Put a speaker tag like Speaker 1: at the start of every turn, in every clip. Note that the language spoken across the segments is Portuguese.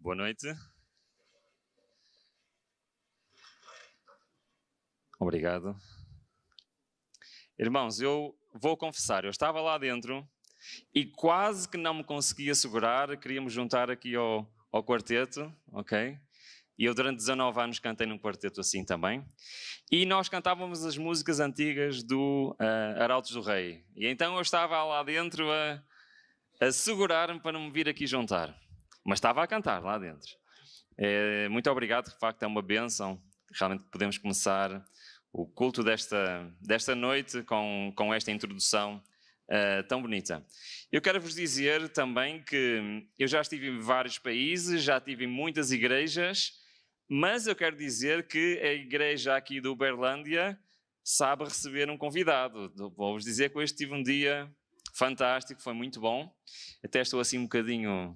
Speaker 1: Boa noite. Obrigado. Irmãos, eu vou confessar, eu estava lá dentro e quase que não me conseguia segurar, queríamos juntar aqui ao quarteto, ok? E eu durante 19 anos cantei num quarteto assim também. E nós cantávamos as músicas antigas do Arautos do Rei. E então eu estava lá dentro a segurar-me para não me vir aqui juntar. Mas estava a cantar lá dentro. Muito obrigado, de facto é uma bênção. Realmente podemos começar o culto desta noite com esta introdução tão bonita. Eu quero vos dizer também que eu já estive em vários países, já estive em muitas igrejas, mas eu quero dizer que a igreja aqui do Uberlândia sabe receber um convidado. Vou-vos dizer que hoje tive um dia fantástico, foi muito bom. Até estou assim um bocadinho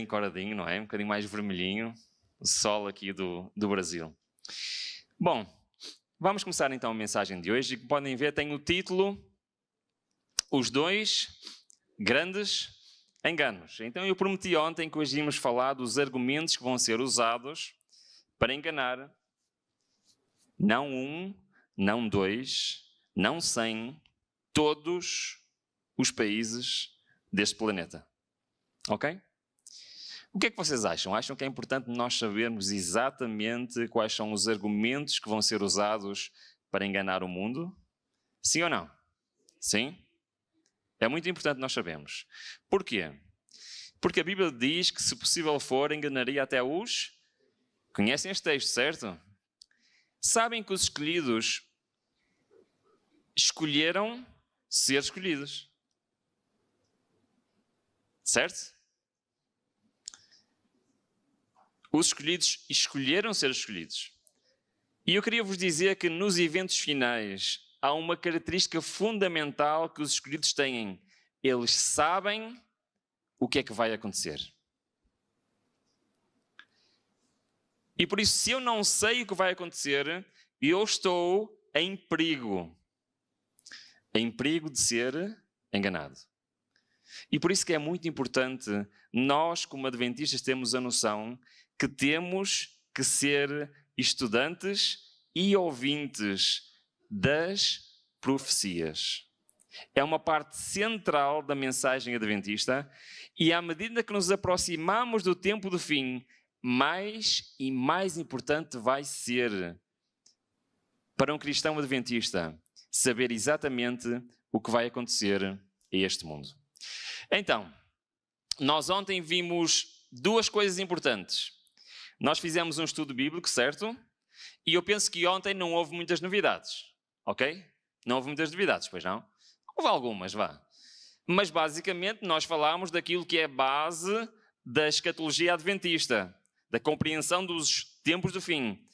Speaker 1: coradinho, não é? Um bocadinho mais vermelhinho, o sol aqui do Brasil. Bom, vamos começar então a mensagem de hoje. Como podem ver, tem o título Os Dois Grandes Enganos. Então eu prometi ontem que hoje íamos falar dos argumentos que vão ser usados para enganar não um, não dois, não 100, todos os países deste planeta. Ok? O que é que vocês acham? Acham que é importante nós sabermos exatamente quais são os argumentos que vão ser usados para enganar o mundo? Sim ou não? Sim? É muito importante nós sabermos. Porquê? Porque a Bíblia diz que, se possível for, enganaria até os... Conhecem este texto, certo? Sabem que os escolhidos escolheram ser escolhidos. Certo? Os escolhidos escolheram ser escolhidos. E eu queria vos dizer que nos eventos finais há uma característica fundamental que os escolhidos têm. Eles sabem o que é que vai acontecer. E por isso, se eu não sei o que vai acontecer, eu estou em perigo. Em perigo de ser enganado. E por isso que é muito importante nós, como adventistas, termos a noção que temos que ser estudantes e ouvintes das profecias. É uma parte central da mensagem adventista e à medida que nos aproximamos do tempo do fim, mais e mais importante vai ser para um cristão adventista saber exatamente o que vai acontecer a este mundo. Então, nós ontem vimos duas coisas importantes. Nós fizemos um estudo bíblico, certo? E eu penso que ontem não houve muitas novidades, ok? Não houve muitas novidades, pois não? Houve algumas, vá. Mas basicamente nós falámos daquilo que é a base da escatologia adventista, da compreensão dos tempos do fim.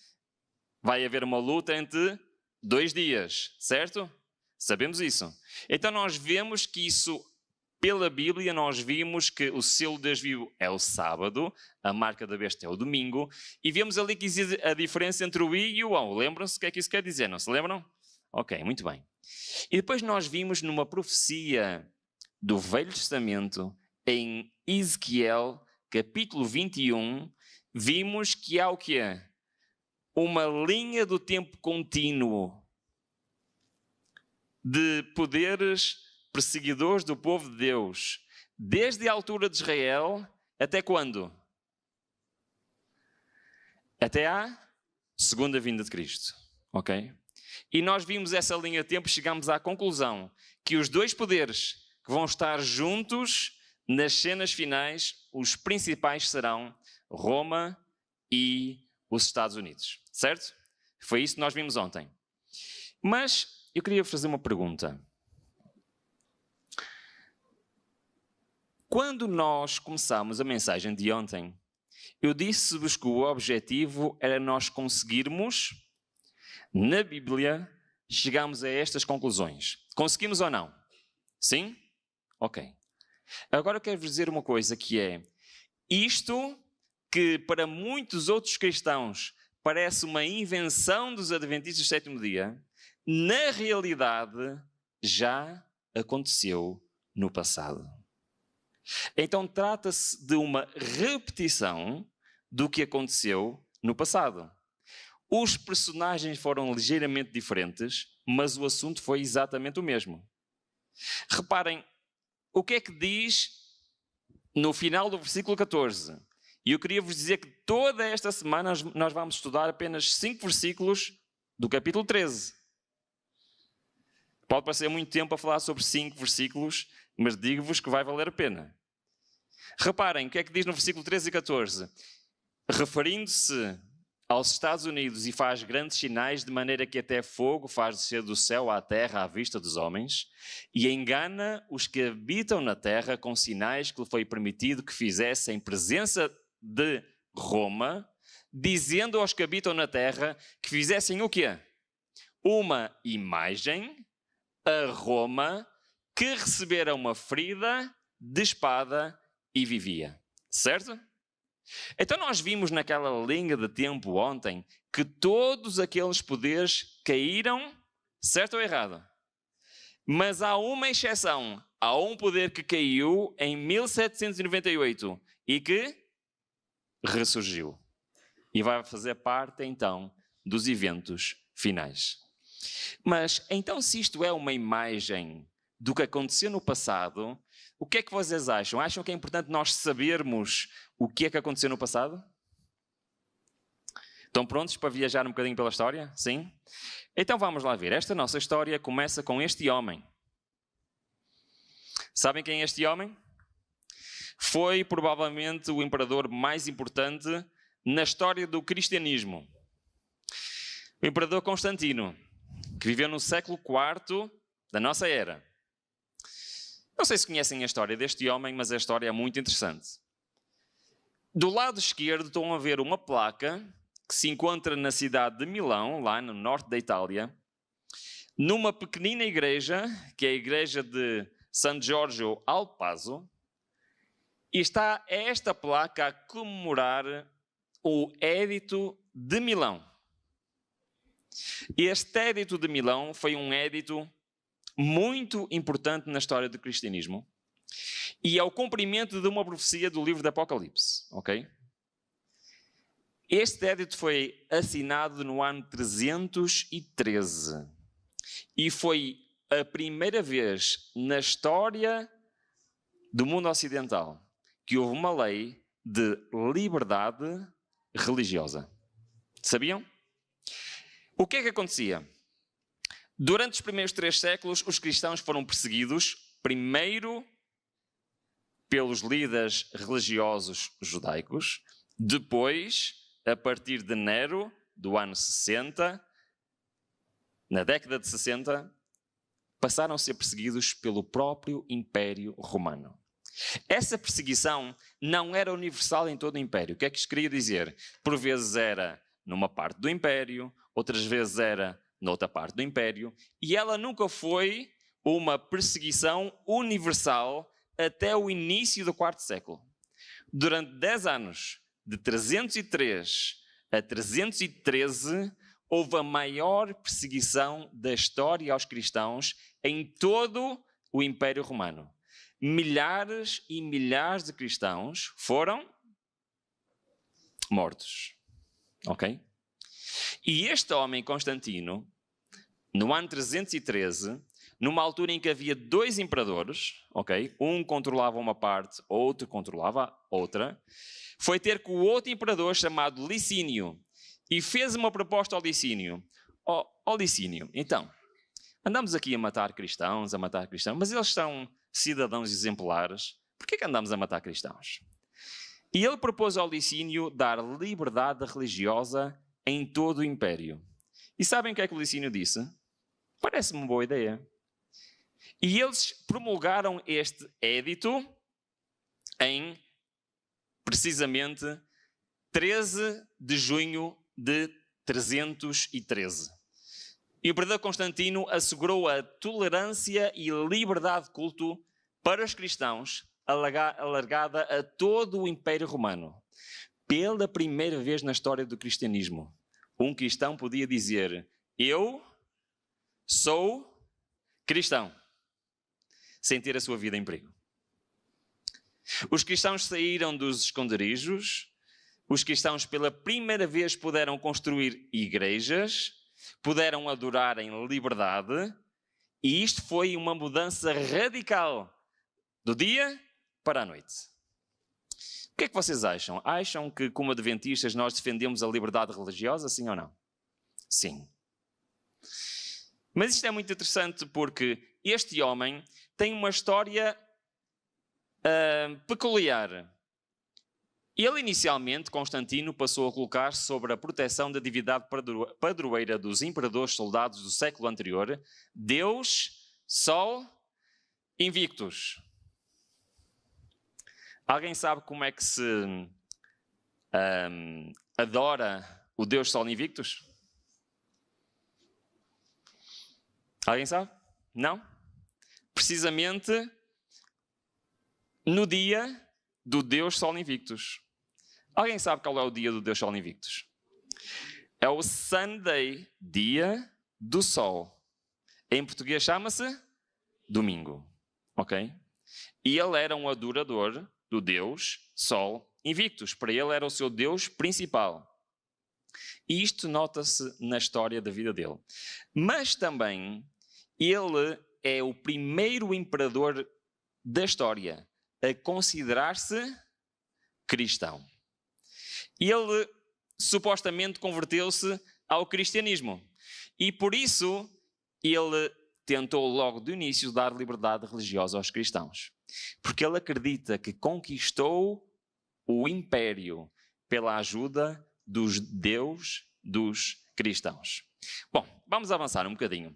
Speaker 1: Vai haver uma luta entre 2 dias, certo? Sabemos isso. Então nós vemos que isso... Pela Bíblia nós vimos que o selo de Deus vivo é o sábado, a marca da besta é o domingo, e vemos ali que existe a diferença entre o I e o O. Lembram-se o que é que isso quer dizer, não se lembram? Ok, muito bem. E depois nós vimos numa profecia do Velho Testamento, em Ezequiel, capítulo 21, vimos que há o quê? Uma linha do tempo contínuo de poderes perseguidores do povo de Deus, desde a altura de Israel até quando? Até à segunda vinda de Cristo, ok? E nós vimos essa linha de tempo e chegamos à conclusão que os dois poderes que vão estar juntos nas cenas finais, os principais serão Roma e os Estados Unidos, certo? Foi isso que nós vimos ontem. Mas eu queria fazer uma pergunta. Quando nós começámos a mensagem de ontem, eu disse-vos que o objetivo era nós conseguirmos, na Bíblia, chegarmos a estas conclusões. Conseguimos ou não? Sim? Ok. Agora eu quero vos dizer uma coisa que é, isto que para muitos outros cristãos parece uma invenção dos adventistas do sétimo dia, na realidade já aconteceu no passado. Então trata-se de uma repetição do que aconteceu no passado. Os personagens foram ligeiramente diferentes, mas o assunto foi exatamente o mesmo. Reparem, o que é que diz no final do versículo 14? E eu queria vos dizer que toda esta semana nós vamos estudar apenas 5 versículos do capítulo 13. Pode parecer muito tempo a falar sobre 5 versículos, mas digo-vos que vai valer a pena. Reparem, o que é que diz no versículo 13 e 14? Referindo-se aos Estados Unidos, e faz grandes sinais, de maneira que até fogo faz descer do céu à terra à vista dos homens, e engana os que habitam na terra com sinais que lhe foi permitido que fizessem em presença de Roma, dizendo aos que habitam na terra que fizessem o quê? Uma imagem a Roma que recebera uma ferida de espada e vivia. Certo? Então nós vimos naquela linha de tempo ontem que todos aqueles poderes caíram, certo ou errado? Mas há uma exceção. Há um poder que caiu em 1798 e que ressurgiu. E vai fazer parte então dos eventos finais. Mas então, se isto é uma imagem do que aconteceu no passado, o que é que vocês acham? Acham que é importante nós sabermos o que é que aconteceu no passado? Estão prontos para viajar um bocadinho pela história? Sim? Então vamos lá ver. Esta nossa história começa com este homem. Sabem quem é este homem? Foi provavelmente o imperador mais importante na história do cristianismo. O imperador Constantino, que viveu no século IV da nossa era. Não sei se conhecem a história deste homem, mas a história é muito interessante. Do lado esquerdo estão a ver uma placa que se encontra na cidade de Milão, lá no norte da Itália, numa pequenina igreja, que é a igreja de San Giorgio al Paso, e está esta placa a comemorar o Édito de Milão. Este Édito de Milão foi um édito muito importante na história do cristianismo e é o cumprimento de uma profecia do livro do Apocalipse, ok? Este édito foi assinado no ano 313 e foi a primeira vez na história do mundo ocidental que houve uma lei de liberdade religiosa. Sabiam? O que é que acontecia? Durante os primeiros 3 séculos, os cristãos foram perseguidos, primeiro pelos líderes religiosos judaicos, depois, a partir de Nero, do ano 60, na década de 60, passaram a ser perseguidos pelo próprio Império Romano. Essa perseguição não era universal em todo o Império. O que é que isto queria dizer? Por vezes era numa parte do Império, outras vezes era noutra parte do Império, e ela nunca foi uma perseguição universal até o início do 4º século. Durante 10 anos, de 303 a 313, houve a maior perseguição da história aos cristãos em todo o Império Romano. Milhares e milhares de cristãos foram mortos. Ok? E este homem, Constantino, no ano 313, numa altura em que havia 2 imperadores, ok? Um controlava uma parte, outro controlava outra, foi ter com o outro imperador chamado Licínio e fez uma proposta ao Licínio. Ó Licínio, então, andamos aqui a matar cristãos, mas eles são cidadãos exemplares, por que andamos a matar cristãos? E ele propôs ao Licínio dar liberdade religiosa em todo o Império. E sabem o que é que o Licínio disse? Parece-me uma boa ideia. E eles promulgaram este édito em, precisamente, 13 de junho de 313. E o imperador Constantino assegurou a tolerância e liberdade de culto para os cristãos, alargada a todo o Império Romano. Pela primeira vez na história do cristianismo, um cristão podia dizer: eu sou cristão, sem ter a sua vida em perigo. Os cristãos saíram dos esconderijos, os cristãos pela primeira vez puderam construir igrejas, puderam adorar em liberdade, e isto foi uma mudança radical do dia para a noite. O que é que vocês acham? Acham que, como adventistas, nós defendemos a liberdade religiosa, sim ou não? Sim. Mas isto é muito interessante porque este homem tem uma história peculiar. Ele, inicialmente, Constantino, passou a colocar-se sobre a proteção da divindade padroeira dos imperadores soldados do século anterior, Deus, Sol, Invictus. Alguém sabe como é que se adora o Deus Sol Invictus? Alguém sabe? Não? Precisamente no dia do Deus Sol Invictus. Alguém sabe qual é o dia do Deus Sol Invictus? É o Sunday, dia do Sol. Em português chama-se domingo. Ok? E ele era um adorador do Deus Sol Invictus. Para ele era o seu Deus principal. E isto nota-se na história da vida dele. Mas também ele é o primeiro imperador da história a considerar-se cristão. Ele supostamente converteu-se ao cristianismo. E por isso ele tentou logo do início dar liberdade religiosa aos cristãos. Porque ele acredita que conquistou o império pela ajuda dos Deus dos cristãos. Bom, vamos avançar um bocadinho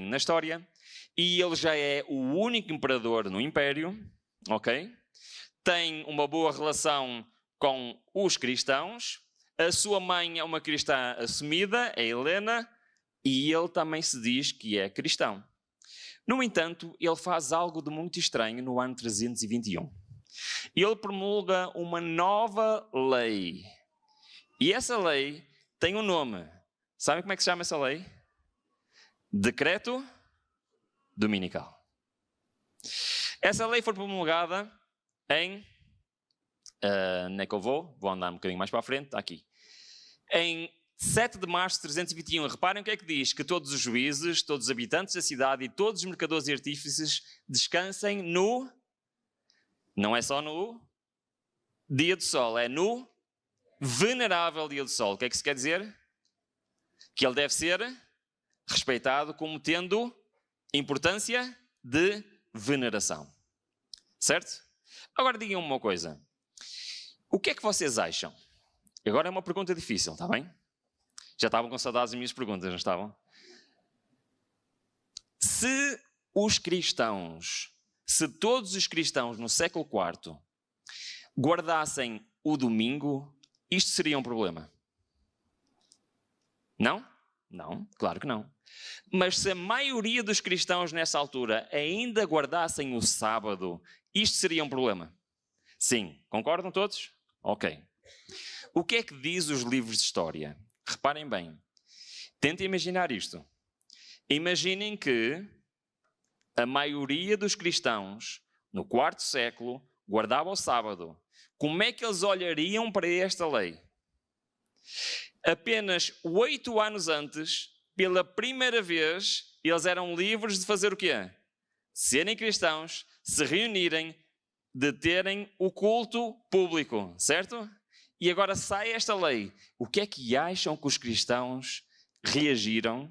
Speaker 1: na história. E ele já é o único imperador no império, ok? Tem uma boa relação com os cristãos. A sua mãe é uma cristã assumida, é Helena, e ele também se diz que é cristão. No entanto, ele faz algo de muito estranho no ano 321. Ele promulga uma nova lei. E essa lei tem um nome. Sabem como é que se chama essa lei? Decreto Dominical. Essa lei foi promulgada em... onde é que eu vou? Vou andar um bocadinho mais para a frente. Está aqui. Em 7 de março de 321. Reparem o que é que diz. Que todos os juízes, todos os habitantes da cidade e todos os mercadores e artífices descansem no... Não é só no dia do sol. É no venerável dia do sol. O que é que isso quer dizer? Que ele deve ser respeitado como tendo importância de veneração. Certo? Agora digam-me uma coisa. O que é que vocês acham? Agora é uma pergunta difícil, está bem? Já estavam com saudades das minhas perguntas, não estavam? Se todos os cristãos no século IV guardassem o domingo, isto seria um problema? Não? Não, claro que não. Mas se a maioria dos cristãos nessa altura ainda guardassem o sábado, isto seria um problema? Sim, concordam todos? Ok. O que é que diz os livros de história? Reparem bem. Tentem imaginar isto. Imaginem que a maioria dos cristãos no quarto século guardava o sábado. Como é que eles olhariam para esta lei? Apenas 8 anos antes, pela primeira vez, eles eram livres de fazer o quê? Serem cristãos, se reunirem, de terem o culto público, certo? E agora sai esta lei. O que é que acham que os cristãos reagiram?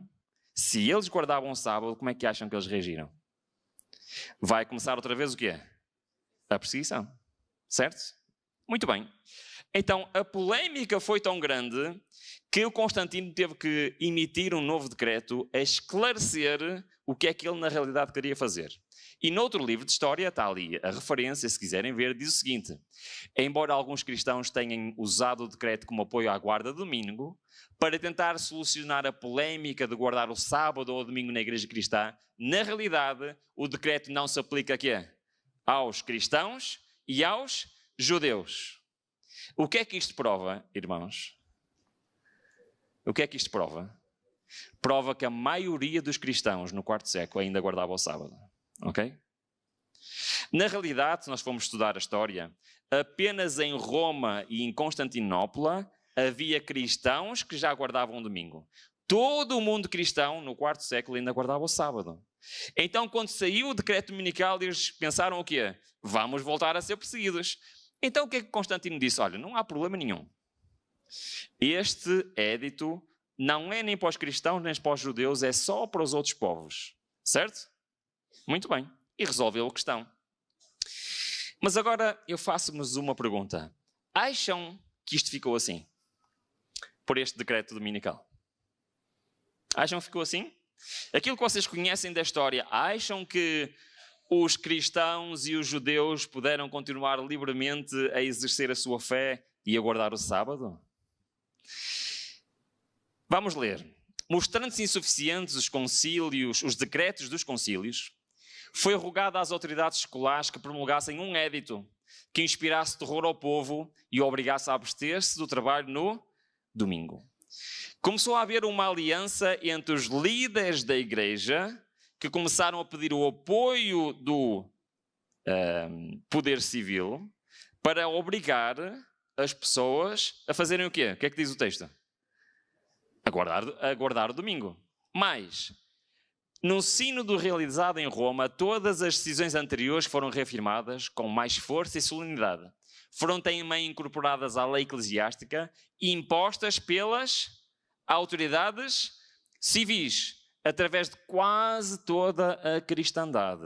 Speaker 1: Se eles guardavam o sábado, como é que acham que eles reagiram? Vai começar outra vez o quê? A perseguição, certo? Muito bem. Então, a polémica foi tão grande que o Constantino teve que emitir um novo decreto a esclarecer o que é que ele na realidade queria fazer. E noutro livro de história, está ali a referência, se quiserem ver, diz o seguinte: embora alguns cristãos tenham usado o decreto como apoio à guarda do domingo, para tentar solucionar a polémica de guardar o sábado ou o domingo na igreja cristã, na realidade, o decreto não se aplica a quê? Aos cristãos e aos judeus. O que é que isto prova, irmãos? O que é que isto prova? Prova que a maioria dos cristãos no quarto século ainda guardava o sábado. Ok? Na realidade, se nós formos estudar a história, apenas em Roma e em Constantinopla havia cristãos que já guardavam o domingo. Todo o mundo cristão, no IV século, ainda guardava o sábado. Então, quando saiu o decreto dominical, eles pensaram o quê? Vamos voltar a ser perseguidos. Então, o que é que Constantino disse? Olha, não há problema nenhum. Este édito não é nem para os cristãos, nem para os judeus, é só para os outros povos. Certo? Muito bem. E resolveu a questão. Mas agora eu faço-vos uma pergunta. Acham que isto ficou assim? Por este decreto dominical? Acham que ficou assim? Aquilo que vocês conhecem da história, acham que os cristãos e os judeus puderam continuar livremente a exercer a sua fé e a guardar o sábado? Vamos ler. Mostrando-se insuficientes os concílios, os decretos dos concílios, foi rogado às autoridades escolares que promulgassem um édito que inspirasse terror ao povo e o obrigasse a abster-se do trabalho no domingo. Começou a haver uma aliança entre os líderes da igreja, que começaram a pedir o apoio do poder civil para obrigar as pessoas a fazerem o quê? O que é que diz o texto? A guardar o domingo. Mas, no sínodo realizado em Roma, todas as decisões anteriores foram reafirmadas com mais força e solenidade. Foram também incorporadas à lei eclesiástica e impostas pelas autoridades civis, através de quase toda a cristandade.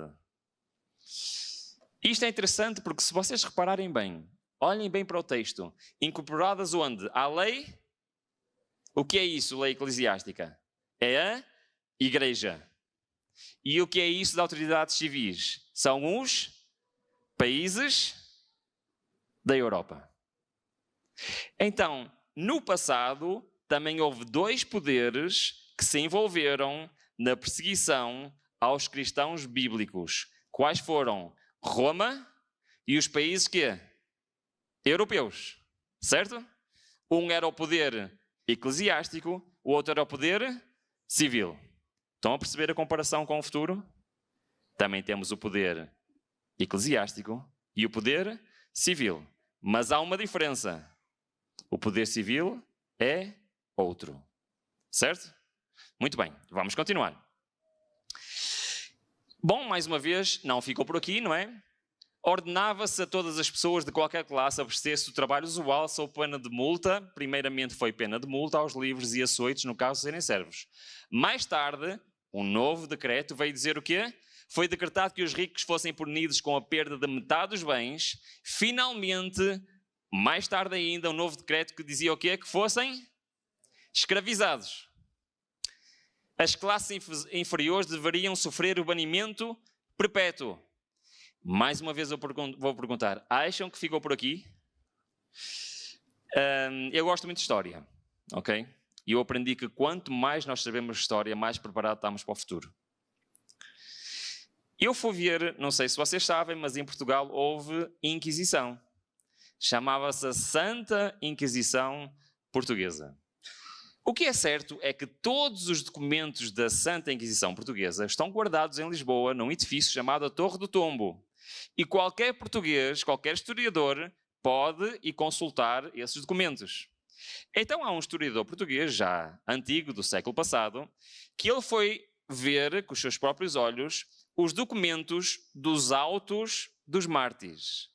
Speaker 1: Isto é interessante porque, se vocês repararem bem, olhem bem para o texto, incorporadas onde? À lei? O que é isso, lei eclesiástica? É a igreja. E o que é isso de autoridades civis? São os países da Europa. Então, no passado, também houve dois poderes que se envolveram na perseguição aos cristãos bíblicos. Quais foram? Roma e os países quê? Europeus. Certo? Um era o poder eclesiástico, o outro era o poder civil. Estão a perceber a comparação com o futuro? Também temos o poder eclesiástico e o poder civil. Mas há uma diferença. O poder civil é outro. Certo? Muito bem, vamos continuar. Bom, mais uma vez, não ficou por aqui, não é? Ordenava-se a todas as pessoas de qualquer classe abster-se do trabalho usual sob pena de multa. Primeiramente foi pena de multa aos livres e açoites, no caso de serem servos. Mais tarde, um novo decreto veio dizer o quê? Foi decretado que os ricos fossem punidos com a perda de metade dos bens. Finalmente, mais tarde ainda, um novo decreto que dizia o quê? Que fossem escravizados. As classes inferiores deveriam sofrer o banimento perpétuo. Mais uma vez eu vou perguntar, acham que ficou por aqui? Eu gosto muito de história, ok? E eu aprendi que quanto mais nós sabemos de história, mais preparados estamos para o futuro. Eu fui ver, não sei se vocês sabem, mas em Portugal houve Inquisição. Chamava-se a Santa Inquisição Portuguesa. O que é certo é que todos os documentos da Santa Inquisição Portuguesa estão guardados em Lisboa, num edifício chamado a Torre do Tombo. E qualquer português, qualquer historiador, pode ir consultar esses documentos. Então há um historiador português, já antigo, do século passado, que ele foi ver, com os seus próprios olhos, os documentos dos autos dos mártires.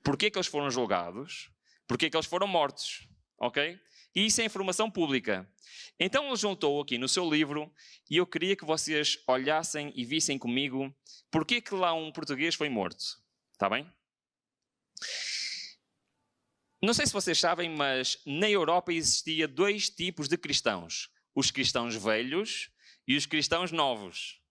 Speaker 1: Porquê que eles foram julgados? Porquê que eles foram mortos? Ok? E isso é informação pública. Então ele juntou aqui no seu livro, e eu queria que vocês olhassem e vissem comigo porquê que lá um português foi morto. Está bem? Não sei se vocês sabem, mas na Europa existia dois tipos de cristãos. Os cristãos velhos e os cristãos novos.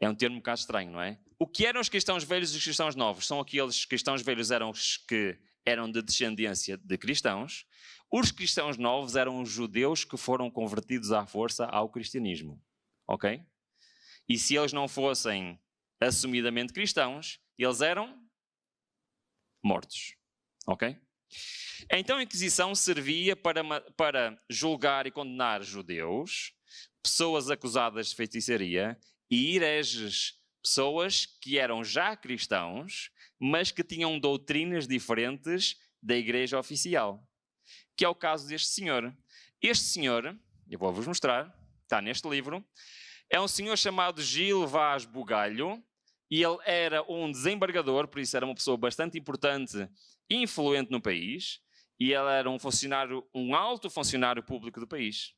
Speaker 1: É um termo um bocado estranho, não é? O que eram os cristãos velhos e os cristãos novos? São aqueles cristãos velhos eram os que eram de descendência de cristãos. Os cristãos novos eram os judeus que foram convertidos à força ao cristianismo. Ok? E se eles não fossem assumidamente cristãos, eles eram mortos. Ok? Então a Inquisição servia para julgar e condenar judeus, pessoas acusadas de feitiçaria e hereges, Pessoas que eram já cristãos, mas que tinham doutrinas diferentes da igreja oficial. Que é o caso deste senhor. Este senhor, eu vou-vos mostrar, está neste livro, é um senhor chamado Gil Vaz Bugalho, e ele era um desembargador, por isso era uma pessoa bastante importante e influente no país, e ele era um alto funcionário público do país.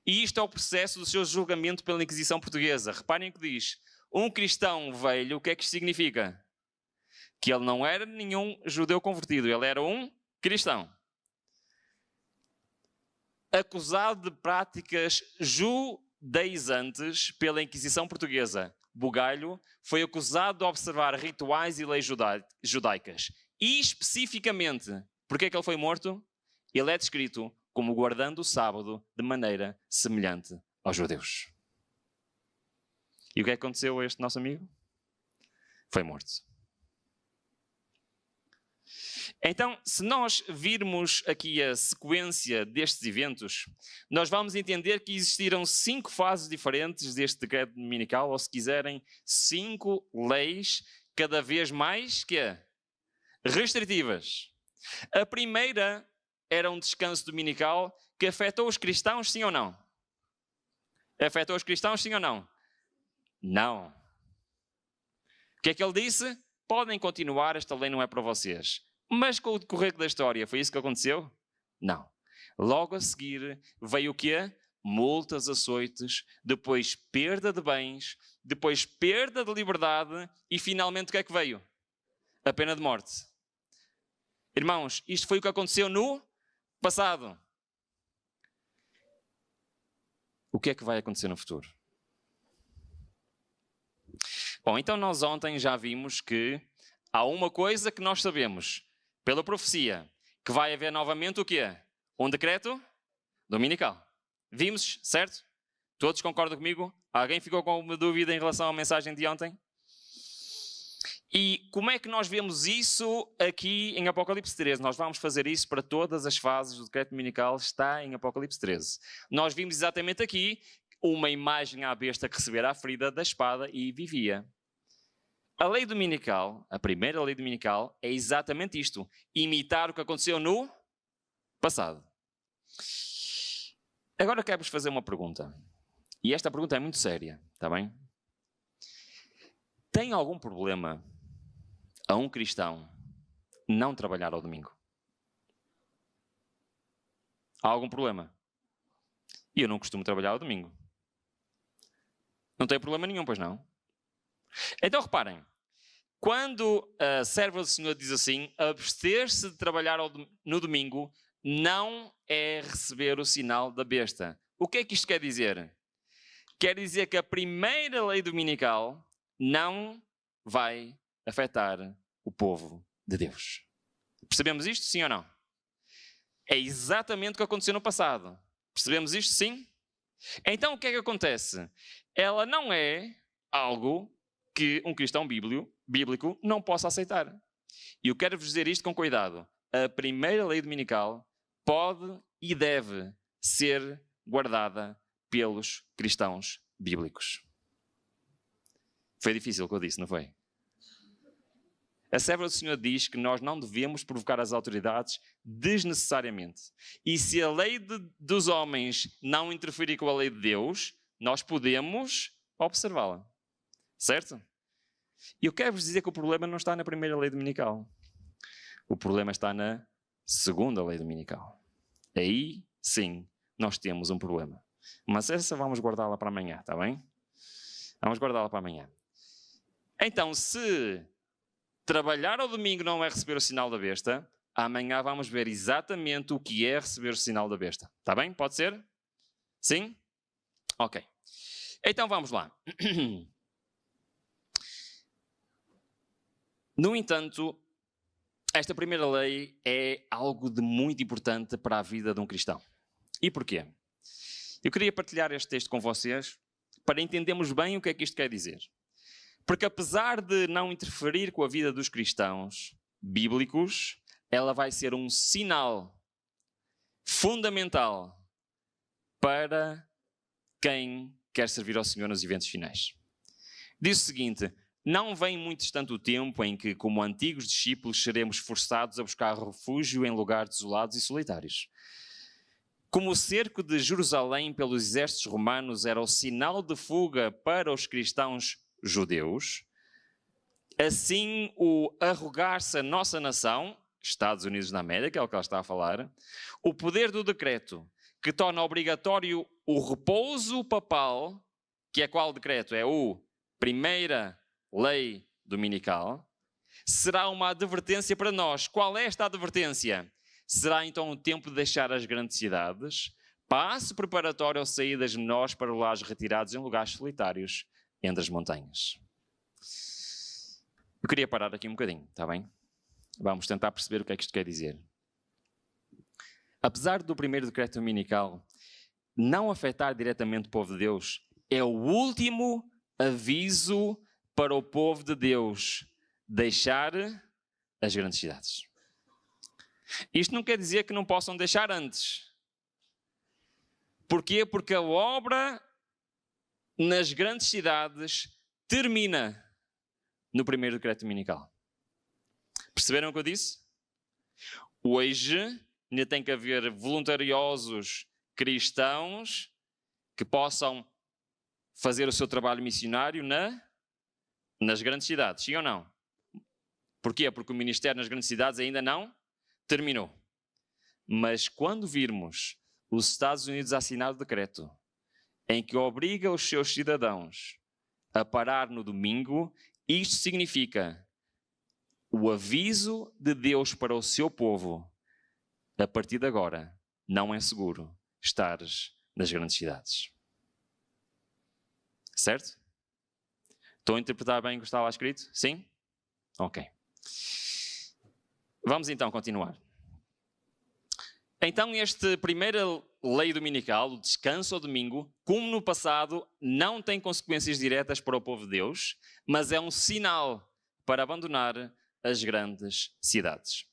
Speaker 1: E isto é o processo do seu julgamento pela Inquisição Portuguesa. Reparem o que diz. Um cristão velho, o que é que isto significa? Que ele não era nenhum judeu convertido, ele era um cristão. Acusado de práticas judaizantes pela Inquisição Portuguesa. Bugalho foi acusado de observar rituais e leis judaicas. E especificamente, porque é que ele foi morto? Ele é descrito como guardando o sábado de maneira semelhante aos judeus. E o que é que aconteceu a este nosso amigo? Foi morto. Então, se nós virmos aqui a sequência destes eventos, nós vamos entender que existiram 5 fases diferentes deste decreto dominical, ou se quiserem, 5 leis cada vez mais restritivas. A primeira era um descanso dominical que afetou os cristãos, sim ou não? Afetou os cristãos, sim ou não? Não. O que é que ele disse? Podem continuar, esta lei não é para vocês. Mas com o decorrer da história, foi isso que aconteceu? Não. Logo a seguir veio o quê? Multas, açoites, depois perda de bens, depois perda de liberdade e finalmente o que é que veio? A pena de morte. Irmãos, isto foi o que aconteceu no passado. O que é que vai acontecer no futuro? Bom, então nós ontem já vimos que há uma coisa que nós sabemos, pela profecia, que vai haver novamente o quê? Um decreto dominical. Vimos, certo? Todos concordam comigo? Alguém ficou com alguma dúvida em relação à mensagem de ontem? E como é que nós vemos isso aqui em Apocalipse 13? Nós vamos fazer isso para todas as fases do decreto dominical, está em Apocalipse 13. Nós vimos exatamente aqui uma imagem à besta que recebera a ferida da espada e vivia. A lei dominical, a primeira lei dominical, é exatamente isto. Imitar o que aconteceu no passado. Agora quero-vos fazer uma pergunta. E esta pergunta é muito séria, está bem? Tem algum problema a um cristão não trabalhar ao domingo? Há algum problema? E eu não costumo trabalhar ao domingo. Não tem problema nenhum, pois não? Então reparem, quando a serva do Senhor diz assim, abster-se de trabalhar no domingo não é receber o sinal da besta. O que é que isto quer dizer? Quer dizer que a primeira lei dominical não vai afetar o povo de Deus. Percebemos isto, sim ou não? É exatamente o que aconteceu no passado. Percebemos isto, sim? Então o que é que acontece? Ela não é algo que um cristão bíblico não possa aceitar. E eu quero-vos dizer isto com cuidado. A primeira lei dominical pode e deve ser guardada pelos cristãos bíblicos. Foi difícil o que eu disse, não foi? A serva do Senhor diz que nós não devemos provocar as autoridades desnecessariamente. E se a lei dos homens não interferir com a lei de Deus, nós podemos observá-la. Certo? E eu quero-vos dizer que o problema não está na primeira lei dominical. O problema está na segunda lei dominical. Aí, sim, nós temos um problema. Mas essa vamos guardá-la para amanhã, está bem? Vamos guardá-la para amanhã. Então, se trabalhar ao domingo não é receber o sinal da besta, amanhã vamos ver exatamente o que é receber o sinal da besta. Está bem? Pode ser? Sim? Ok. Então vamos lá. No entanto, esta primeira lei é algo de muito importante para a vida de um cristão. E porquê? Eu queria partilhar este texto com vocês para entendermos bem o que é que isto quer dizer. Porque apesar de não interferir com a vida dos cristãos bíblicos, ela vai ser um sinal fundamental para quem quer servir ao Senhor nos eventos finais. Diz o seguinte: não vem muito distante o tempo em que, como antigos discípulos, seremos forçados a buscar refúgio em lugares desolados e solitários. Como o cerco de Jerusalém pelos exércitos romanos era o sinal de fuga para os cristãos judeus, assim o arrogar-se a nossa nação, Estados Unidos da América, é o que ela está a falar, o poder do decreto que torna obrigatório o repouso papal, que é qual decreto? É o Primeira Lei Dominical, será uma advertência para nós. Qual é esta advertência? Será então o tempo de deixar as grandes cidades, passo preparatório ao sair das menores para lares retirados em lugares solitários entre as montanhas. Eu queria parar aqui um bocadinho, está bem? Vamos tentar perceber o que é que isto quer dizer. Apesar do primeiro decreto dominical não afetar diretamente o povo de Deus, é o último aviso para o povo de Deus deixar as grandes cidades. Isto não quer dizer que não possam deixar antes. Porquê? Porque a obra nas grandes cidades termina no primeiro decreto dominical. Perceberam o que eu disse? Hoje ainda tem que haver voluntariosos cristãos que possam fazer o seu trabalho missionário nas grandes cidades, sim ou não? Porquê? Porque o ministério nas grandes cidades ainda não terminou. Mas quando virmos os Estados Unidos a assinar o decreto em que obriga os seus cidadãos a parar no domingo, isto significa o aviso de Deus para o seu povo. A partir de agora, não é seguro estares nas grandes cidades. Certo? Estou a interpretar bem o que está lá escrito? Sim? Ok. Vamos então continuar. Então, esta primeira lei dominical, o descanso ao domingo, como no passado, não tem consequências diretas para o povo de Deus, mas é um sinal para abandonar as grandes cidades.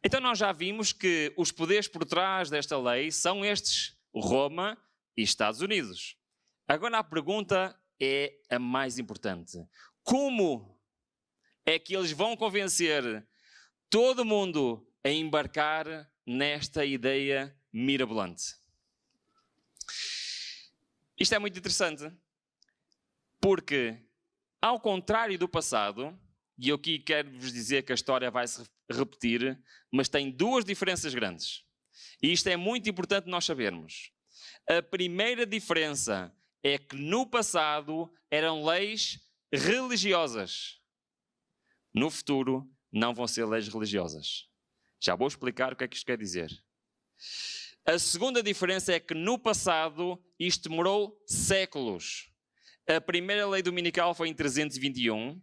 Speaker 1: Então, nós já vimos que os poderes por trás desta lei são estes: Roma e Estados Unidos. Agora a pergunta é a mais importante. Como é que eles vão convencer todo mundo a embarcar nesta ideia mirabolante? Isto é muito interessante, porque, ao contrário do passado, e eu aqui quero vos dizer que a história vai se repetir, mas tem duas diferenças grandes. E isto é muito importante nós sabermos. A primeira diferença é que no passado eram leis religiosas. No futuro não vão ser leis religiosas. Já vou explicar o que é que isto quer dizer. A segunda diferença é que no passado isto demorou séculos. A primeira lei dominical foi em 321.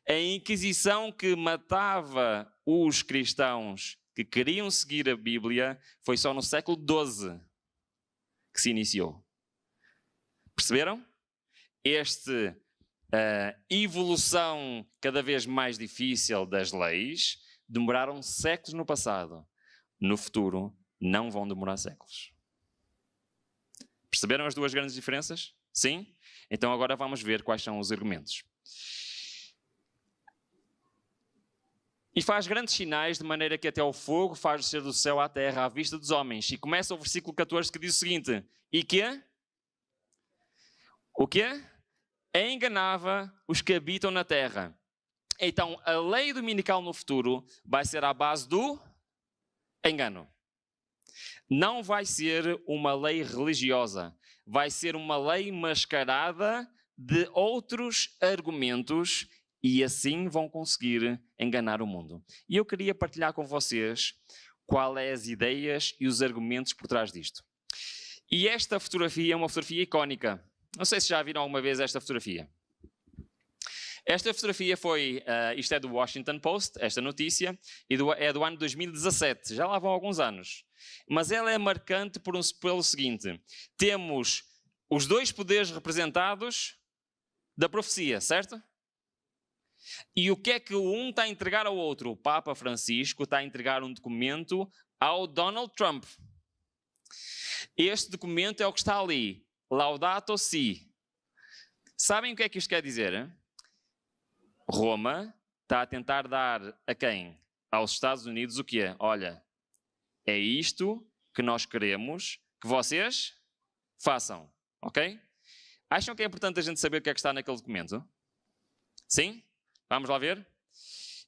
Speaker 1: A Inquisição que matava os cristãos que queriam seguir a Bíblia foi só no século XII que se iniciou. Perceberam? Esta evolução cada vez mais difícil das leis demoraram séculos no passado. No futuro, não vão demorar séculos. Perceberam as duas grandes diferenças? Sim? Então agora vamos ver quais são os argumentos. E faz grandes sinais, de maneira que até o fogo faz descer do céu à terra à vista dos homens. E começa o versículo 14 que diz o seguinte: e que? O quê? Enganava os que habitam na terra. Então, a lei dominical no futuro vai ser à base do engano. Não vai ser uma lei religiosa. Vai ser uma lei mascarada de outros argumentos e assim vão conseguir enganar o mundo. E eu queria partilhar com vocês quais são as ideias e os argumentos por trás disto. E esta fotografia é uma fotografia icónica. Não sei se já viram alguma vez esta fotografia. Esta fotografia foi, isto é do Washington Post, esta notícia, e é do ano 2017, já lá vão alguns anos. Mas ela é marcante pelo seguinte: temos os dois poderes representados da profecia, certo? E o que é que um está a entregar ao outro? O Papa Francisco está a entregar um documento ao Donald Trump. Este documento é o que está ali, Laudato Si. Sabem o que é que isto quer dizer? Hein? Roma está a tentar dar a quem? Aos Estados Unidos o quê? Olha, é isto que nós queremos que vocês façam, ok? Acham que é importante a gente saber o que é que está naquele documento? Sim? Vamos lá ver?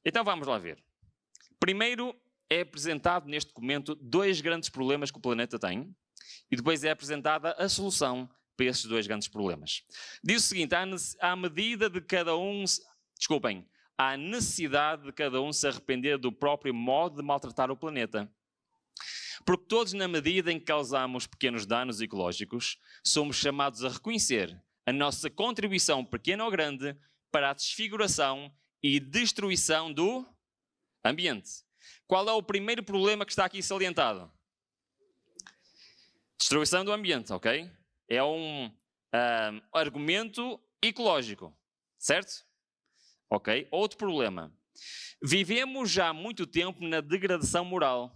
Speaker 1: Então vamos lá ver. Primeiro é apresentado neste documento 2 grandes problemas que o planeta tem e depois é apresentada a solução para esses 2 grandes problemas. Diz o seguinte, à medida de cada um... Desculpem, há necessidade de cada um se arrepender do próprio modo de maltratar o planeta. Porque todos, na medida em que causamos pequenos danos ecológicos, somos chamados a reconhecer a nossa contribuição, pequena ou grande, para a desfiguração e destruição do ambiente. Qual é o primeiro problema que está aqui salientado? Destruição do ambiente, ok? É um argumento ecológico, certo? Ok? Outro problema. Vivemos já há muito tempo na degradação moral.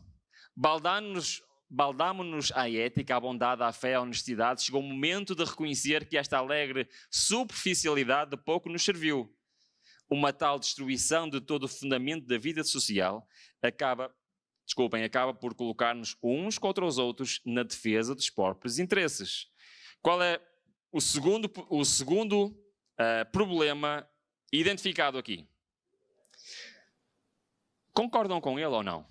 Speaker 1: Baldamo-nos à ética, à bondade, à fé, à honestidade. Chegou o momento de reconhecer que esta alegre superficialidade de pouco nos serviu. Uma tal destruição de todo o fundamento da vida social acaba por colocar-nos uns contra os outros na defesa dos próprios interesses. Qual é o segundo problema identificado aqui? Concordam com ele ou não?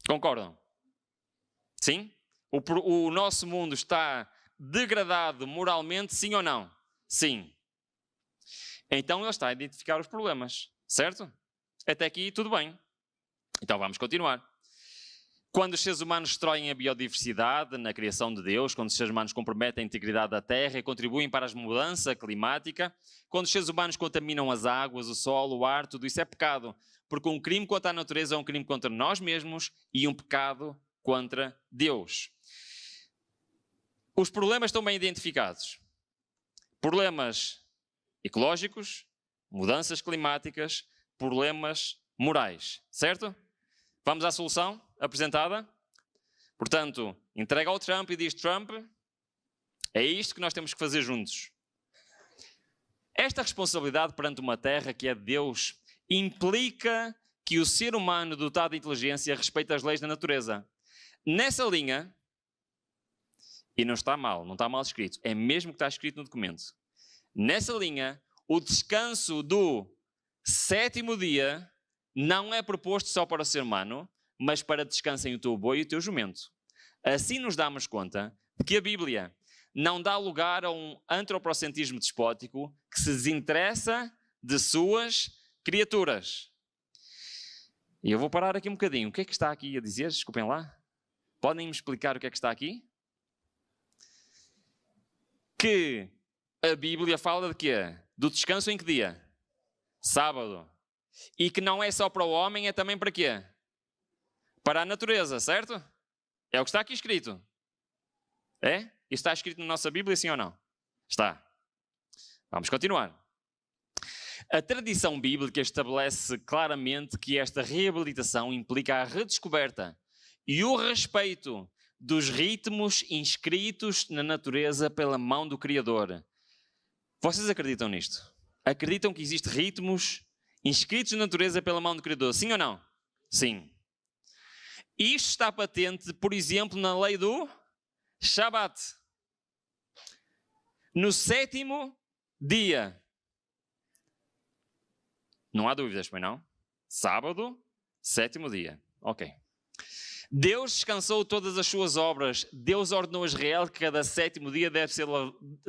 Speaker 1: Concordam? Sim? O nosso mundo está degradado moralmente, sim ou não? Sim. Então ele está a identificar os problemas, certo? Até aqui tudo bem. Então vamos continuar. Quando os seres humanos destroem a biodiversidade na criação de Deus, quando os seres humanos comprometem a integridade da terra e contribuem para a mudança climática, quando os seres humanos contaminam as águas, o solo, o ar, tudo isso é pecado. Porque um crime contra a natureza é um crime contra nós mesmos e um pecado contra Deus. Os problemas estão bem identificados. Problemas ecológicos, mudanças climáticas, problemas morais, certo? Vamos à solução apresentada? Portanto, entrega ao Trump e diz: Trump, é isto que nós temos que fazer juntos. Esta responsabilidade perante uma terra que é de Deus implica que o ser humano dotado de inteligência respeite as leis da natureza. Nessa linha, e não está mal escrito, é mesmo que está escrito no documento. Nessa linha, o descanso do 7º dia não é proposto só para o ser humano, mas para descansem o teu boi e o teu jumento. Assim nos damos conta de que a Bíblia não dá lugar a um antropocentrismo despótico que se desinteressa de suas criaturas. E eu vou parar aqui um bocadinho. O que é que está aqui a dizer? Desculpem lá. Podem-me explicar o que é que está aqui? Que a Bíblia fala de quê? Do descanso em que dia? Sábado. E que não é só para o homem, é também para quê? Para a natureza, certo? É o que está aqui escrito. É? Isso está escrito na nossa Bíblia, sim ou não? Está. Vamos continuar. A tradição bíblica estabelece claramente que esta reabilitação implica a redescoberta e o respeito dos ritmos inscritos na natureza pela mão do Criador. Vocês acreditam nisto? Acreditam que existem ritmos inscritos na natureza pela mão do Criador? Sim ou não? Sim. Isto está patente, por exemplo, na lei do Shabat. No 7º dia. Não há dúvidas, pois não? Sábado, 7º dia. Ok. Deus descansou todas as suas obras. Deus ordenou a Israel que cada 7º dia deve ser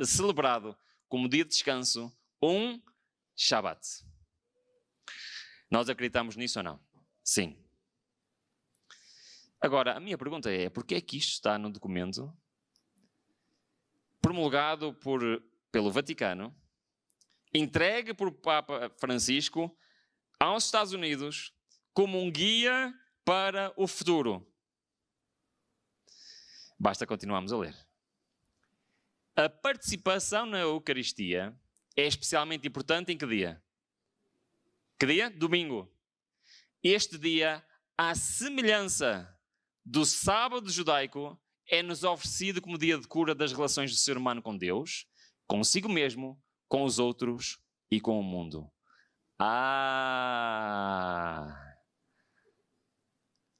Speaker 1: celebrado como dia de descanso, um Shabat. Nós acreditamos nisso ou não? Sim. Agora, a minha pergunta é, porquê é que isto está no documento promulgado pelo Vaticano, entregue por Papa Francisco aos Estados Unidos como um guia para o futuro? Basta continuarmos a ler. A participação na Eucaristia é especialmente importante em que dia? Que dia? Domingo. Este dia, à semelhança do sábado judaico, é-nos oferecido como dia de cura das relações do ser humano com Deus, consigo mesmo, com os outros e com o mundo.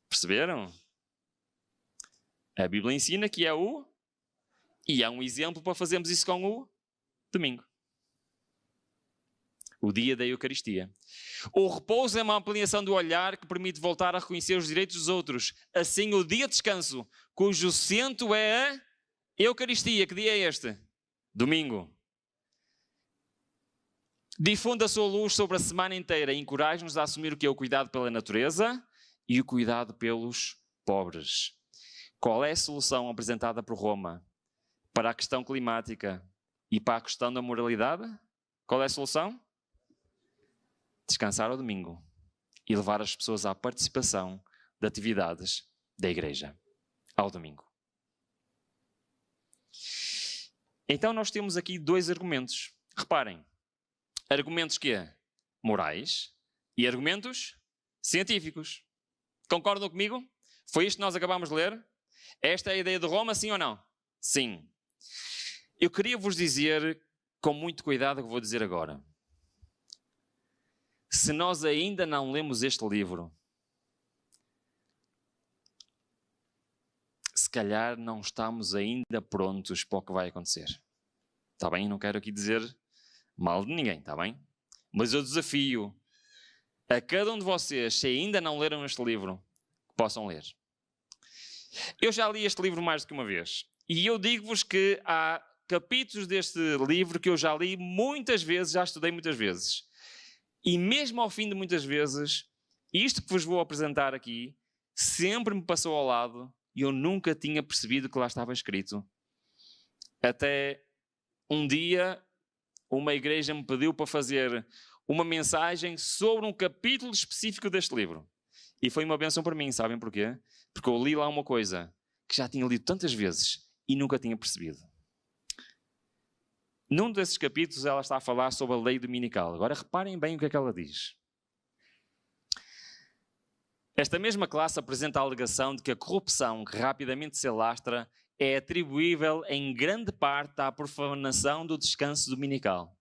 Speaker 1: Perceberam? A Bíblia ensina que é e há um exemplo para fazermos isso com o domingo. O dia da Eucaristia. O repouso é uma ampliação do olhar que permite voltar a reconhecer os direitos dos outros. Assim, o dia de descanso, cujo centro é a Eucaristia. Que dia é este? Domingo. Difunde a sua luz sobre a semana inteira e encoraja-nos a assumir o que é o cuidado pela natureza e o cuidado pelos pobres. Qual é a solução apresentada por Roma para a questão climática e para a questão da moralidade? Qual é a solução? Descansar ao domingo e levar as pessoas à participação de atividades da igreja ao domingo. Então nós temos aqui dois argumentos. Reparem, argumentos que é morais e argumentos científicos. Concordam comigo? Foi isto que nós acabámos de ler? Esta é a ideia de Roma, sim ou não? Sim. Eu queria vos dizer, com muito cuidado, o que vou dizer agora. Se nós ainda não lemos este livro, se calhar não estamos ainda prontos para o que vai acontecer. Está bem? Não quero aqui dizer mal de ninguém, está bem? Mas eu desafio a cada um de vocês, se ainda não leram este livro, que possam ler. Eu já li este livro mais do que uma vez. E eu digo-vos que há capítulos deste livro que eu já li muitas vezes, já estudei muitas vezes. E mesmo ao fim de muitas vezes, isto que vos vou apresentar aqui, sempre me passou ao lado e eu nunca tinha percebido que lá estava escrito. Até um dia, uma igreja me pediu para fazer uma mensagem sobre um capítulo específico deste livro. E foi uma bênção para mim, sabem porquê? Porque eu li lá uma coisa que já tinha lido tantas vezes e nunca tinha percebido. Num desses capítulos ela está a falar sobre a lei dominical. Agora reparem bem o que é que ela diz. Esta mesma classe apresenta a alegação de que a corrupção que rapidamente se alastra é atribuível em grande parte à profanação do descanso dominical.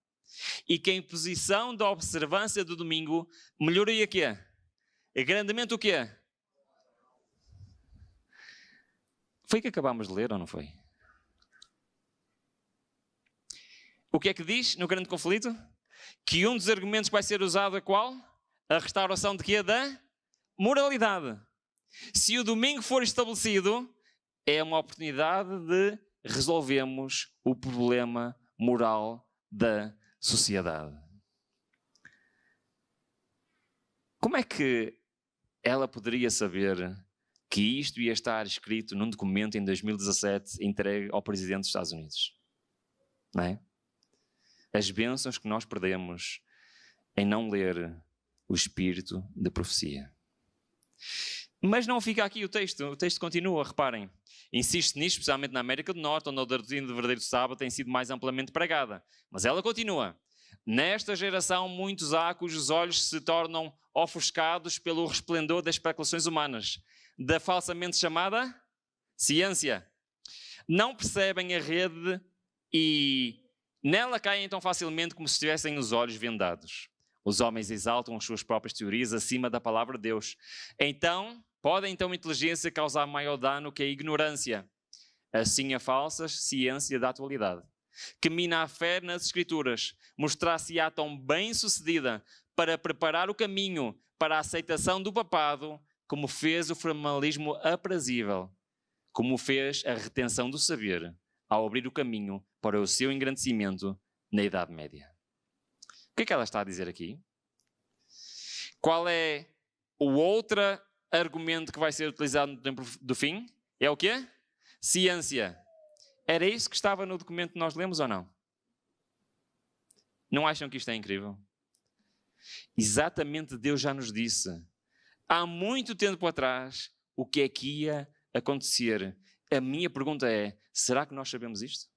Speaker 1: E que a imposição da observância do domingo melhoraria o quê? Grandemente o quê? Foi o que acabámos de ler ou não foi? O que é que diz no grande conflito? Que um dos argumentos que vai ser usado é qual? A restauração de quê? Da moralidade. Se o domingo for estabelecido, é uma oportunidade de resolvermos o problema moral da sociedade. Como é que ela poderia saber que isto ia estar escrito num documento em 2017 entregue ao Presidente dos Estados Unidos? Não é? As bênçãos que nós perdemos em não ler o espírito da profecia. Mas não fica aqui o texto continua, reparem. Insiste nisto, especialmente na América do Norte, onde a doutrina do verdadeiro sábado tem sido mais amplamente pregada. Mas ela continua. Nesta geração, muitos há cujos olhos se tornam ofuscados pelo resplendor das especulações humanas, da falsamente chamada ciência. Não percebem a rede e nela caem tão facilmente como se tivessem os olhos vendados. Os homens exaltam as suas próprias teorias acima da palavra de Deus. Pode então a inteligência causar maior dano que a ignorância. Assim a falsa ciência da atualidade, que mina a fé nas Escrituras, mostrar-se-á tão bem sucedida para preparar o caminho para a aceitação do papado, como fez o formalismo aprazível, como fez a retenção do saber, ao abrir o caminho para o seu engrandecimento na Idade Média. O que é que ela está a dizer aqui? Qual é o outro argumento que vai ser utilizado no tempo do fim? É o quê? Ciência. Era isso que estava no documento que nós lemos ou não? Não acham que isto é incrível? Exatamente, Deus já nos disse há muito tempo atrás o que é que ia acontecer. A minha pergunta é, será que nós sabemos isto?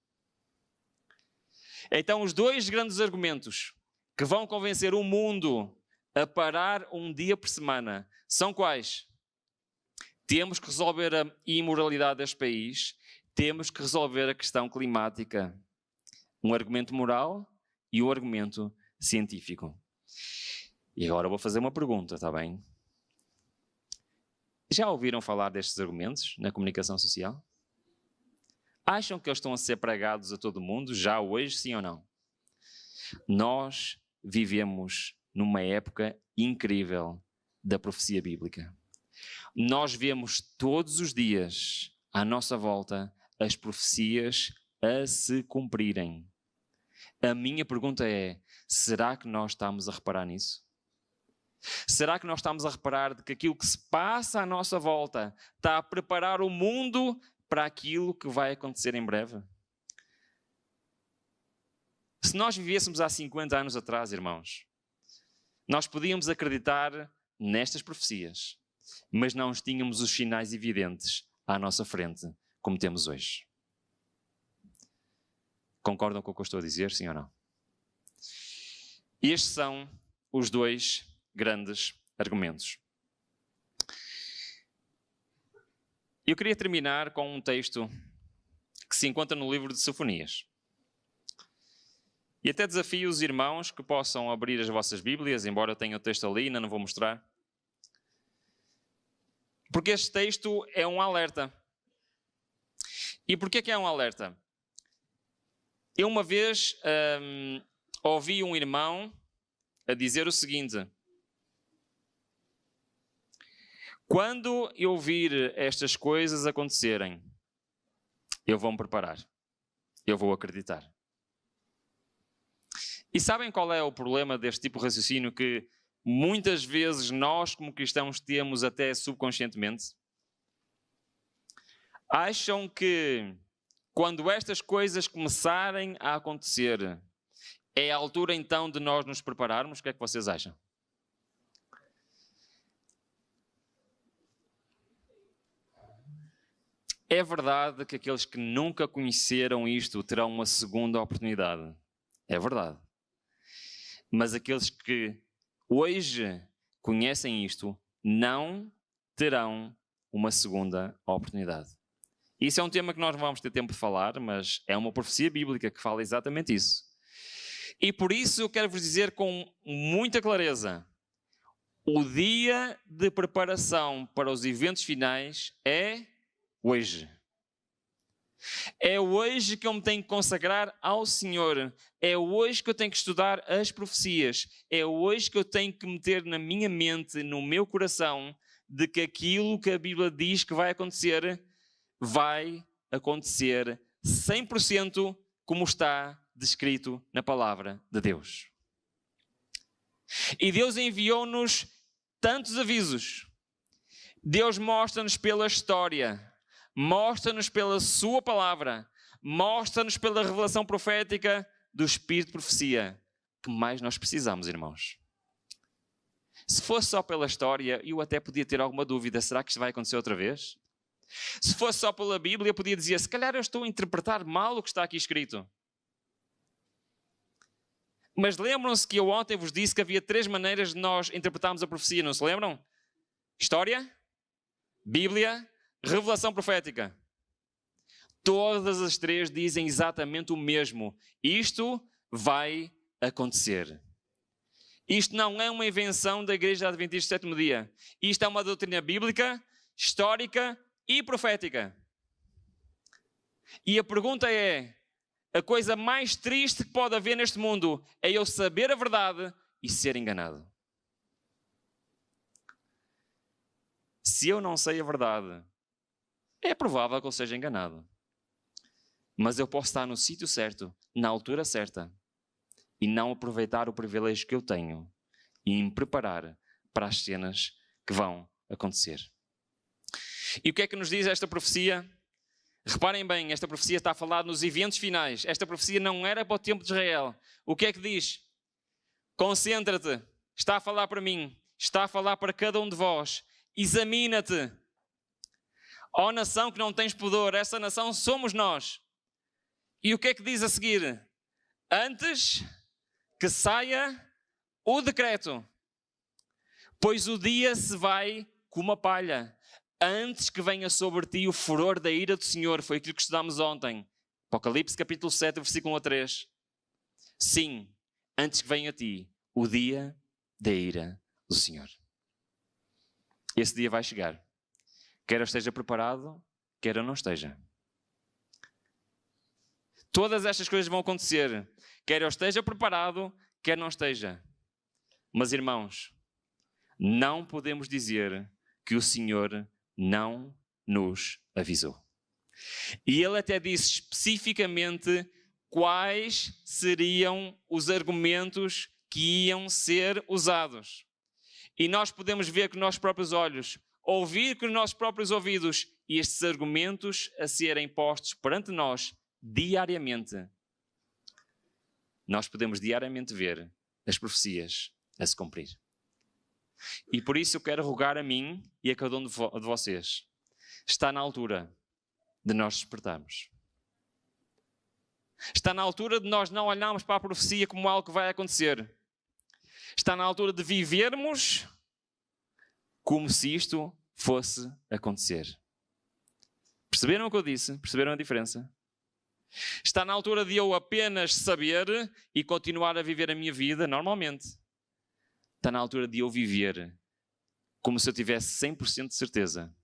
Speaker 1: Então os dois grandes argumentos que vão convencer o mundo a parar um dia por semana são quais? Temos que resolver a imoralidade deste país, temos que resolver a questão climática. Um argumento moral e um argumento científico. E agora vou fazer uma pergunta, está bem? Já ouviram falar destes argumentos na comunicação social? Acham que eles estão a ser pregados a todo mundo, já hoje, sim ou não? Nós vivemos numa época incrível da profecia bíblica. Nós vemos todos os dias à nossa volta as profecias a se cumprirem. A minha pergunta é, será que nós estamos a reparar nisso? Será que nós estamos a reparar de que aquilo que se passa à nossa volta está a preparar o mundo para aquilo que vai acontecer em breve? Se nós vivêssemos há 50 anos atrás, irmãos, nós podíamos acreditar nestas profecias, mas não tínhamos os sinais evidentes à nossa frente, como temos hoje. Concordam com o que eu estou a dizer, sim ou não? Estes são os dois grandes argumentos. Eu queria terminar com um texto que se encontra no livro de Sofonias. E até desafio os irmãos que possam abrir as vossas Bíblias, embora eu tenha o texto ali, ainda não vou mostrar. Porque este texto é um alerta. E porquê que é um alerta? Eu uma vez ouvi um irmão a dizer o seguinte: quando eu vir estas coisas acontecerem, eu vou me preparar, eu vou acreditar. E sabem qual é o problema deste tipo de raciocínio que muitas vezes nós como cristãos temos até subconscientemente? Acham que quando estas coisas começarem a acontecer, é a altura então de nós nos prepararmos? O que é que vocês acham? É verdade que aqueles que nunca conheceram isto terão uma segunda oportunidade. É verdade. Mas aqueles que hoje conhecem isto não terão uma segunda oportunidade. Isso é um tema que nós não vamos ter tempo de falar, mas é uma profecia bíblica que fala exatamente isso. E por isso eu quero vos dizer com muita clareza: o dia de preparação para os eventos finais é hoje. É hoje que eu me tenho que consagrar ao Senhor. É hoje que eu tenho que estudar as profecias. É hoje que eu tenho que meter na minha mente, no meu coração, de que aquilo que a Bíblia diz que vai acontecer 100% como está descrito na palavra de Deus. E Deus enviou-nos tantos avisos. Deus mostra-nos pela história, mostra-nos pela sua palavra, mostra-nos pela revelação profética do Espírito de profecia. Que mais nós precisamos, irmãos? Se fosse só pela história, eu até podia ter alguma dúvida: será que isto vai acontecer outra vez? Se fosse só pela Bíblia, eu podia dizer: se calhar eu estou a interpretar mal o que está aqui escrito. Mas lembram-se que eu ontem vos disse que havia 3 maneiras de nós interpretarmos a profecia, não se lembram? História, Bíblia, revelação profética. Todas as 3 dizem exatamente o mesmo: isto vai acontecer. Isto não é uma invenção da Igreja Adventista do Sétimo Dia. Isto é uma doutrina bíblica, histórica e profética. E a pergunta é: a coisa mais triste que pode haver neste mundo é eu saber a verdade e ser enganado. Se eu não sei a verdade, é provável que eu seja enganado. Mas eu posso estar no sítio certo, na altura certa, e não aproveitar o privilégio que eu tenho e me preparar para as cenas que vão acontecer. E o que é que nos diz esta profecia? Reparem bem, esta profecia está a falar nos eventos finais. Esta profecia não era para o tempo de Israel. O que é que diz? Concentra-te. Está a falar para mim. Está a falar para cada um de vós. Examina-te. Ó nação que não tens pudor, essa nação somos nós. E o que é que diz a seguir? Antes que saia o decreto, pois o dia se vai como a palha, antes que venha sobre ti o furor da ira do Senhor. Foi aquilo que estudámos ontem. Apocalipse capítulo 7, versículo 1 a 3. Sim, antes que venha a ti o dia da ira do Senhor. Esse dia vai chegar. Quer eu esteja preparado, quer eu não esteja. Todas estas coisas vão acontecer. Quer eu esteja preparado, quer não esteja. Mas, irmãos, não podemos dizer que o Senhor não nos avisou. E ele até disse especificamente quais seriam os argumentos que iam ser usados. E nós podemos ver com os nossos próprios olhos, ouvir com os nossos próprios ouvidos, e estes argumentos a serem postos perante nós diariamente. Nós podemos diariamente ver as profecias a se cumprir. E por isso eu quero rogar a mim e a cada um de vocês. Está na altura de nós despertarmos. Está na altura de nós não olharmos para a profecia como algo que vai acontecer. Está na altura de vivermos como se isto fosse acontecer. Perceberam o que eu disse? Perceberam a diferença? Está na altura de eu apenas saber e continuar a viver a minha vida normalmente. Está na altura de eu viver como se eu tivesse 100% de certeza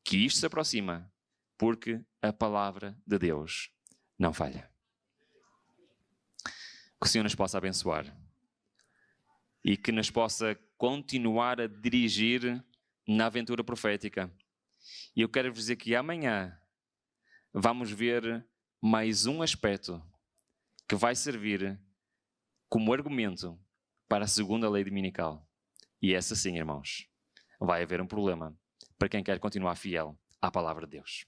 Speaker 1: que isto se aproxima, porque a palavra de Deus não falha. Que o Senhor nos possa abençoar e que nos possa continuar a dirigir na aventura profética. E eu quero vos dizer que amanhã vamos ver mais um aspecto que vai servir como argumento para a segunda lei dominical. E essa sim, irmãos, vai haver um problema para quem quer continuar fiel à palavra de Deus.